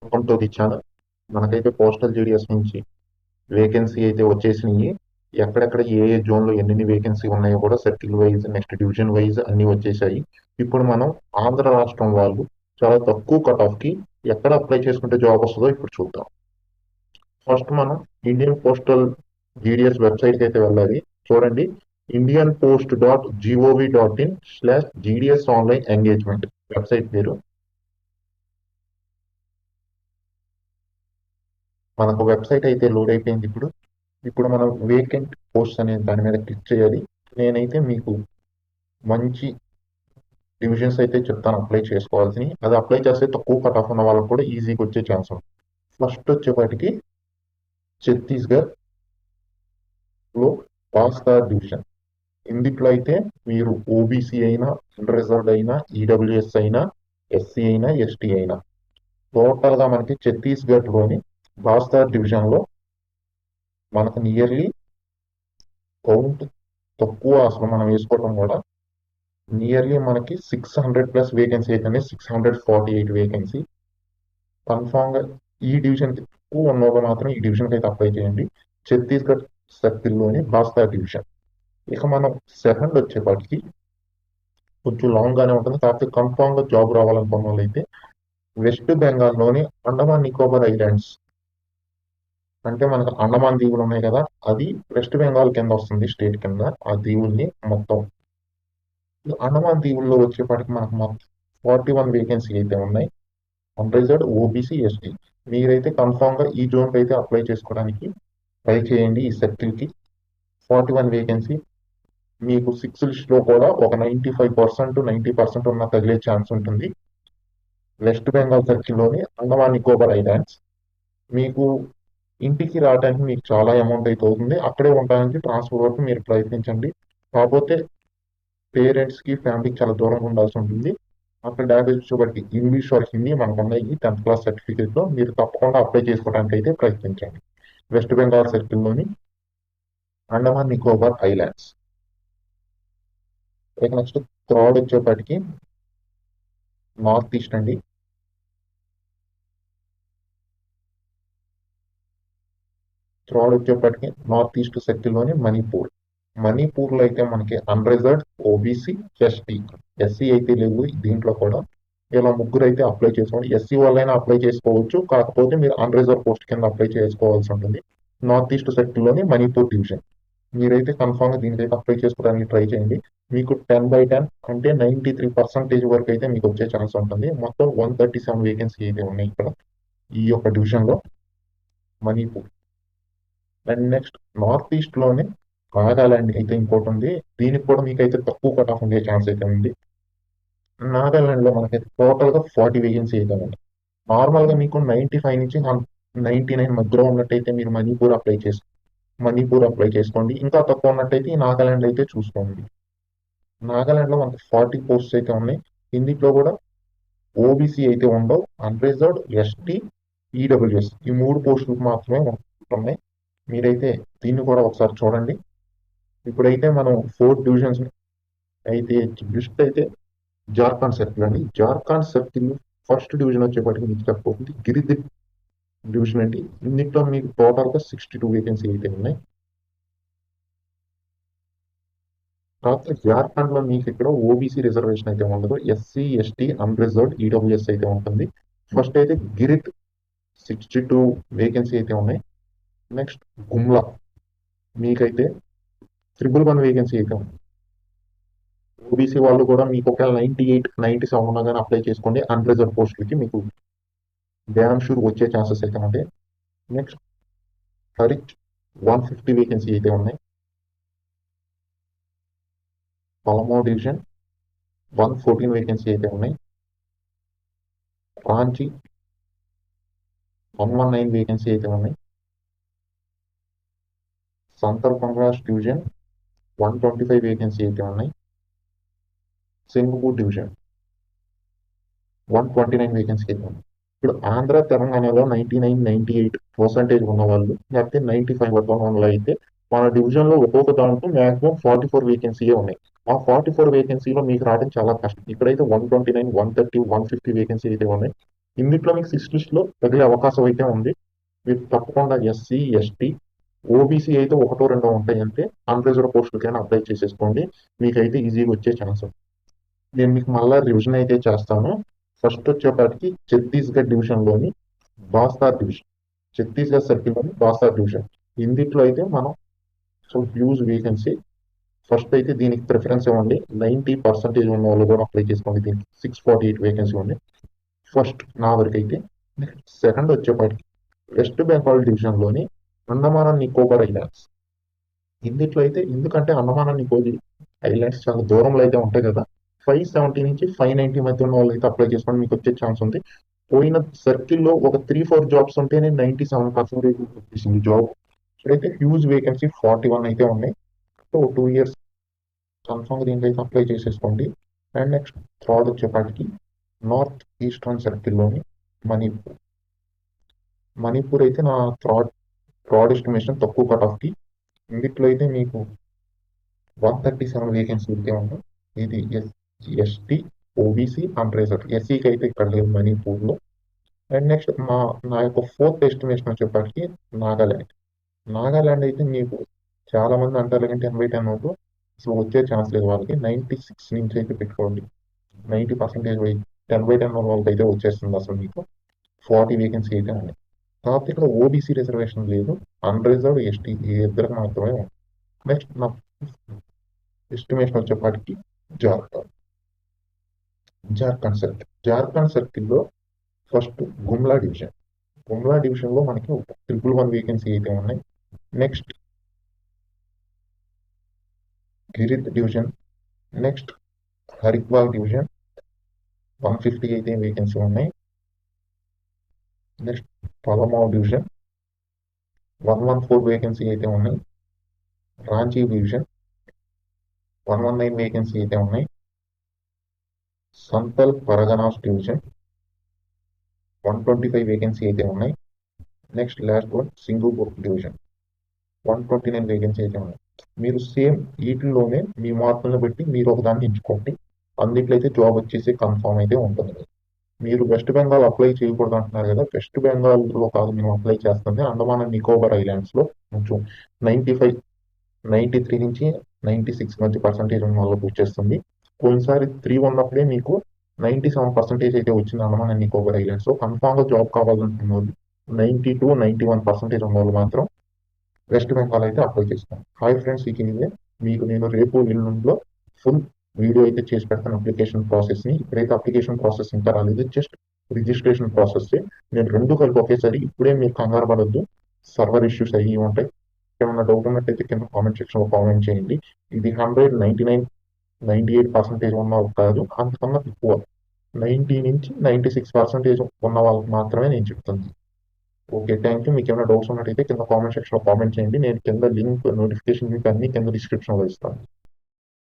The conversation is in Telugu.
Welcome to the channel. మనకైతే పోస్టల్ జీడిఎస్ నుంచి వేకెన్సీ అయితే వచ్చేసినాయి. ఎక్కడెక్కడ ఏ ఏ జోన్లో ఎన్ని వేకెన్సీ ఉన్నాయో కూడా circle wise next division wise అన్ని వచ్చేసాయి. ఇప్పుడు మనం ఆంధ్ర రాష్ట్రం వాళ్ళు చాలా తక్కువ కట్ ఆఫ్ కి ఎక్కడ అప్లై చేసుకుంటే జాబ్ వస్తుందో ఇప్పుడు చూద్దాం. ఫస్ట్ మనం ఇండియన్ పోస్టల్ జీడిఎస్ వెబ్సైట్కి అయితే వెళ్ళాలి. చూడండి, indianpost.gov.in/GDS ఆన్లైన్ ఎంగేజ్మెంట్ వెబ్సైట్ పేరు. మనకు వెబ్సైట్ అయితే లోడ్ అయిపోయింది. ఇప్పుడు మనం వేకెంట్ పోస్ట్ అనే దాని మీద క్లిక్ చేయాలి. నేనైతే మీకు మంచి డివిజన్స్ అయితే చెప్తాను అప్లై చేసుకోవాల్సినవి. అది అప్లై చేస్తే తక్కువ కట్ ఆఫ్ ఉన్న వాళ్ళకి కూడా ఈజీగా వచ్చే ఛాన్స్ ఉంది. ఫస్ట్ వచ్చేపాటికి ఛత్తీస్గఢ్ లో బాస్టార్ డివిజన్. ఇందులో అయితే మీరు ఓబీసీ అయినా, అన్రిజర్వ్డ్ అయినా, ఈడబ్ల్యూఎస్ అయినా, ఎస్సీ అయినా, ఎస్టీ అయినా టోటల్ గా మనకి ఛత్తీస్గఢ్ లోని బాస్టార్ డివిజన్ లో మనకు నియర్లీ కౌంట్ తక్కువ అసలు మనం వేసుకోవడం కూడా నియర్లీ మనకి 600+ వేకెన్సీ అయితే 648 వేకెన్సీ కన్ఫామ్ గా. ఈ డివిజన్ కి తక్కువ ఉన్న వాళ్ళు మాత్రం ఈ డివిజన్ కి అయితే అప్లై చేయండి. ఛత్తీస్గఢ్ సర్కిల్ లోని బాస్టార్ డివిజన్. ఇక మనం సెకండ్ వచ్చేపాటికి కొంచెం లాంగ్ గానే ఉంటుంది, కాకపోతే కన్ఫామ్ గా జాబ్ రావాలనుకున్న వాళ్ళు అయితే వెస్ట్ బెంగాల్ లోని అండమాన్ నికోబార్ ఐలాండ్స్, అంటే మనకు అండమాన్ దీవులు ఉన్నాయి కదా, అది వెస్ట్ బెంగాల్ కింద వస్తుంది, స్టేట్ కింద. ఆ దీవుల్ని మొత్తం అండమాన్ దీవుల్లో వచ్చేపాటికి మనకు మొత్తం 41 వేకెన్సీ అయితే ఉన్నాయి. Unreserved, OBC, ST. మీరైతే కన్ఫామ్ గా ఈ జోన్ అయితే అప్లై చేసుకోవడానికి ట్రై చేయండి. ఈ సర్కిల్ కి 41 వేకెన్సీ. మీకు 6 లిస్ట్ లో కూడా ఒక 95% 90% ఉన్న తగిలే ఛాన్స్ ఉంటుంది. వెస్ట్ బెంగాల్ సర్కిల్ లోని అండమాన్ నికోబార్ ఐలాండ్స్. మీకు ఇంటికి రావడానికి మీకు చాలా అమౌంట్ అయితే అవుతుంది. అక్కడే ఉండడానికి ట్రాన్స్పోర్ట్ వరకు మీరు ప్రయత్నించండి. కాకపోతే పేరెంట్స్ కి ఫ్యామిలీకి చాలా దూరంగా ఉండాల్సి ఉంటుంది. అక్కడ లాంగ్వేజ్ వచ్చేప్పటికి ఇంగ్లీష్ ఆర్ హిందీ మనకు ఉన్నాయి. 10th క్లాస్ సర్టిఫికేట్ లో మీరు తప్పకుండా అప్లై చేసుకోవడానికి అయితే ప్రయత్నించండి. వెస్ట్ బెంగాల్ సర్కిల్ లోని అండమాన్ నికోబార్ ఐలాండ్స్. ఇక నెక్స్ట్ థర్డ్ వచ్చేప్పటికి నార్త్ ఈస్ట్ అండి. థర్డ్ వచ్చేప్పటికి నార్త్ ఈస్ట్ సర్కిల్ లోని మణిపూర్. మణిపూర్ లో అయితే మనకి అన్రిజర్వ్డ్, ఓబీసీ, ఎస్టీ. ఎస్సీ అయితే లేవు దీంట్లో కూడా. ఇలా ముగ్గురు అయితే అప్లై చేసుకోండి. ఎస్సీ వాళ్ళైనా అప్లై చేసుకోవచ్చు, కాకపోతే మీరు అన్రిజర్వ్ పోస్ట్ కింద అప్లై చేసుకోవాల్సి ఉంటుంది. నార్త్ ఈస్ట్ సర్కిల్ లోని మణిపూర్ డివిజన్. మీరైతే కన్ఫామ్ గా దీనికైతే అప్లై చేసుకోవడానికి ట్రై చేయండి. మీకు 10/10 అంటే 93% వరకు అయితే మీకు వచ్చే ఛాన్స్ ఉంటుంది. మొత్తం 137 వేకెన్సీ అయితే ఉన్నాయి ఇక్కడ ఈ యొక్క డివిజన్ లో Manipur. And next north east లోనే నాగాలాండ్ అయితే ఇంకోటి ఉంది. దీనికి కూడా మీకైతే తక్కువ కట్ ఆఫ్ ఉండే ఛాన్స్ అయితే ఉంది. నాగాలాండ్ లో మనకైతే టోటల్ గా 40 వేకెన్సీ అయితే ఉంది. నార్మల్ గా మీకు 95 నుంచి 99 మధ్యలో ఉన్నట్టయితే మీరు మణిపూర్ అప్లై చేసుకోండి. ఇంకా తక్కువ ఉన్నట్టయితే ఈ నాగాలాండ్ అయితే చూసుకోండి. నాగాలాండ్ లో మనకి 40 పోస్ట్స్ అయితే ఉన్నాయి. ఇందులో కూడా ఓబీసీ అయితే ఉండవు. అన్రిజర్వ్డ్, ఎస్టీ, ఈడబ్ల్యూఎస్ ఈ 3 పోస్టులకు మాత్రమే ఉన్నాయి. మీరైతే దీన్ని కూడా ఒకసారి చూడండి. ఇప్పుడైతే మనం 4 డివిజన్స్ అయితే లిస్ట్ అయితే జార్ఖండ్ సర్కిల్ అండి. జార్ఖండ్ సర్కిల్ ఫస్ట్ డివిజన్ వచ్చేప్పటికి మీకు చెప్పబోతుంది గిరిదిత్ డివిజన్ అండి. ఇందులో మీకు టోటల్ గా 62 వేకెన్సీ అయితే ఉన్నాయి. తర్వాత జార్ఖండ్ లో మీకు ఇక్కడ ఓబీసీ రిజర్వేషన్ అయితే ఉండదు. ఎస్సీ, ఎస్టీ, అన్రిజర్వ్డ్, ఈడబ్ల్యూఎస్ అయితే ఉంటుంది. ఫస్ట్ అయితే గిరిత్ 62 వేకెన్సీ అయితే ఉన్నాయి. నెక్స్ట్ గుమ్లా మీకైతే 111 వేకెన్సీ అయితే ఉంది. ఓబీసీ వాళ్ళు కూడా మీకు ఒకవేళ 98, 97 ఉన్నా కానీ అప్లై చేసుకోండి. అన్రిజర్వ్ పోస్టులకి మీకు డ్యామ్ షూర్ వచ్చే ఛాన్సెస్ అయితే ఉంటాయి. నెక్స్ట్ హరిచ్ 150 వేకెన్సీ అయితే ఉన్నాయి. పలమో డివిజన్ 114 వేకెన్సీ అయితే ఉన్నాయి. రాంచీ 119 వేకెన్సీ అయితే ఉన్నాయి. సంతల్ పంగాస్ డివిజన్ 125 వేకెన్సీ అయితే ఉన్నాయి. సింగపూర్ డివిజన్ 129 వేకెన్సీ అయితే ఉన్నాయి. ఇప్పుడు ఆంధ్ర తెలంగాణలో 99, 98% ఉన్న వాళ్ళు, లేకపోతే 95 వరకు ఉన్న వాళ్ళు అయితే మన డివిజన్ లో ఒక్కొక్క దాంట్లో మాక్సిమం 44 వేకెన్సీయే ఉన్నాయి. ఆ 44 వేకెన్సీలో మీకు రావడం చాలా కష్టం. ఇక్కడైతే 129, 130, 150 వేకెన్సీ అయితే ఉన్నాయి. ఇందులో మీకు 6 లిస్ట్లో తగిలే అవకాశం అయితే ఉంది. మీరు తప్పకుండా ఎస్సీ, ఎస్టీ, ఓబీసీ అయితే ఒకటో రెండో ఉంటాయి అంటే అన్రిజర్వ్ పోస్టులకైనా అప్లై చేసేసుకోండి. మీకైతే ఈజీగా వచ్చే ఛాన్స్ ఉంది. నేను మీకు మళ్ళీ రివిజన్ అయితే చేస్తాను. ఫస్ట్ వచ్చేపాటికి ఛత్తీస్గఢ్ డివిజన్లోని బాస్తార్ డివిజన్, ఛత్తీస్గఢ్ సర్కిల్లోని బాస్తార్ డివిజన్. ఇందులో అయితే మనం సో హ్యూజ్ వేకెన్సీ. ఫస్ట్ అయితే దీనికి ప్రిఫరెన్స్ ఇవ్వండి. 90% ఉన్న వాళ్ళు కూడా అప్లై చేసుకోండి. దీనికి 648 వేకెన్సీ ఉంది ఫస్ట్ నా వరకు అయితే. సెకండ్ వచ్చేపాటికి వెస్ట్ బెంగాల్ డివిజన్లోని అండమాన్ అండ్ నికోబార్ ఐలాండ్స్. ఇందులో అయితే ఎందుకంటే అండమాన్ అండ్ నికోబార్ ఐలాండ్స్ చాలా దూరంలో అయితే ఉంటాయి కదా, 570 నుంచి 590 మధ్య ఉన్న వాళ్ళు అయితే అప్లై చేసుకోండి, మీకు వచ్చే ఛాన్స్ ఉంది. పోయిన సర్కిల్లో ఒక 3-4 జాబ్స్ ఉంటేనే 97% వచ్చేసింది జాబ్. ఇక్కడైతే హ్యూజ్ వేకెన్సీ 41 అయితే ఉన్నాయి. సో 2 ఇయర్స్ కన్ఫర్మ్ దీంట్లో అయితే అప్లై చేసేసుకోండి. అండ్ నెక్స్ట్ థర్డ్ వచ్చేపాటికి నార్త్ ఈస్టర్న్ సర్కిల్లోని మణిపూర్. మణిపూర్ అయితే నా థర్డ్ ఎస్టిమేషన్ తక్కువ కట్ ఆఫ్కి. ఇందులో అయితే మీకు 137 వేకెన్సీ అయితే ఉన్నాయి. ఇది ఎస్టీ, ఓబీసీ అండ్ రిజర్వ్. ఎస్సీకి అయితే ఇక్కడ లేదు మణిపూర్లో. అండ్ నెక్స్ట్ నా యొక్క ఫోర్త్ ఎస్టిమేషన్ వచ్చేప్పటికి నాగాల్యాండ్. నాగాల్యాండ్ అయితే మీకు చాలా మంది అంటారు కంటే 80-10 అవుతూ అసలు వచ్చే ఛాన్స్ లేదు వాళ్ళకి. 96 నుంచి అయితే పెట్టుకోండి. 90% 10/10 వాళ్ళకి అయితే వచ్చేస్తుంది అసలు మీకు. 40 వేకెన్సీ అయితే ఉంది. కాకపోతే ఇక్కడ ఓబీసీ రిజర్వేషన్ లేదు, అన్రిజర్వ్డ్ ఎస్టీ ఈ ఇద్దరికి మాత్రమే ఉంది. నెక్స్ట్ నా ఎస్టిమేషన్ వచ్చేప్పటికి జార్ఖండ్. జార్ఖండ్ సర్కిల్లో ఫస్ట్ గుమ్లా డివిజన్. గుమ్లా డివిజన్లో మనకి 111 వేకెన్సీ అయితే ఉన్నాయి. నెక్స్ట్ గిరిత్ డివిజన్. నెక్స్ట్ హరిద్వార్ డివిజన్ 150 అయితే వేకెన్సీ ఉన్నాయి. నెక్స్ట్ పలమావ్ డివిజన్ 114 వేకెన్సీ అయితే ఉన్నాయి. రాంచీ డివిజన్ 119 వేకెన్సీ అయితే ఉన్నాయి. సంతల్ పరగనాస్ డివిజన్ 125 వేకెన్సీ అయితే ఉన్నాయి. Next last one Singupur division 129 vacancy అయితే ఉన్నాయి. మీరు సేమ్ వీటిల్లోనే మీ మార్కులను బట్టి మీరు ఒకదాన్ని ఎంచుకోండి. అందుట్లో అయితే జాబ్ వచ్చేసి కన్ఫామ్ అయితే ఉంటుంది. మీరు వెస్ట్ బెంగాల్ అప్లై చేయకూడదు అంటున్నారు కదా, వెస్ట్ బెంగాల్లో కాదు మేము అప్లై చేస్తుంది అండమాన్ అండ్ నికోబార్ ఐలాండ్స్లో కొంచెం 95, 93 నుంచి 96 మధ్య పర్సెంటేజ్ ఉన్న వాళ్ళకి వచ్చేస్తుంది. పోయినసారి 3 ఉన్నప్పుడే మీకు 97% అయితే వచ్చింది అండమాన్ అండ్ నికోబార్ ఐలాండ్స్లో. కన్ఫామ్గా జాబ్ కావాలనుకున్న వాళ్ళు 90-91% ఉన్న వాళ్ళు మాత్రం వెస్ట్ బెంగాల్ అయితే అప్లై చేస్తాను. హాయ్ ఫ్రెండ్స్, ఇదే మీకు నేను రేపు ఎల్లుండిలో ఫుల్ వీడియో అయితే చేసి పెడతాను అప్లికేషన్ ప్రాసెస్ని. ఇప్పుడైతే అప్లికేషన్ ప్రాసెస్ ఇంకా రాలేదు, జస్ట్ రిజిస్ట్రేషన్ ప్రాసెస్. నేను రెండు కలిపి ఒకేసారి ఇప్పుడే మీరు కంగారు పడొద్దు, సర్వర్ ఇష్యూస్ అయ్యి ఉంటాయి. ఏమైనా డౌట్ ఉన్నట్టయితే కింద కామెంట్ సెక్షన్లో కామెంట్ చేయండి. ఇది 100, 98% ఉన్న కాదు, అంతకన్నా ఎక్కువ 90 నుంచి 96% ఉన్న వాళ్ళకి మాత్రమే నేను చెప్తుంది. Okay, thank you. మీకు ఏమైనా డౌట్స్ ఉన్నట్టయితే కింద కామెంట్ సెక్షన్లో కామెంట్ చేయండి. నేను కింద లింక్, నోటిఫికేషన్ లింక్ అన్ని కింద డిస్క్రిప్షన్లో ఇస్తాను.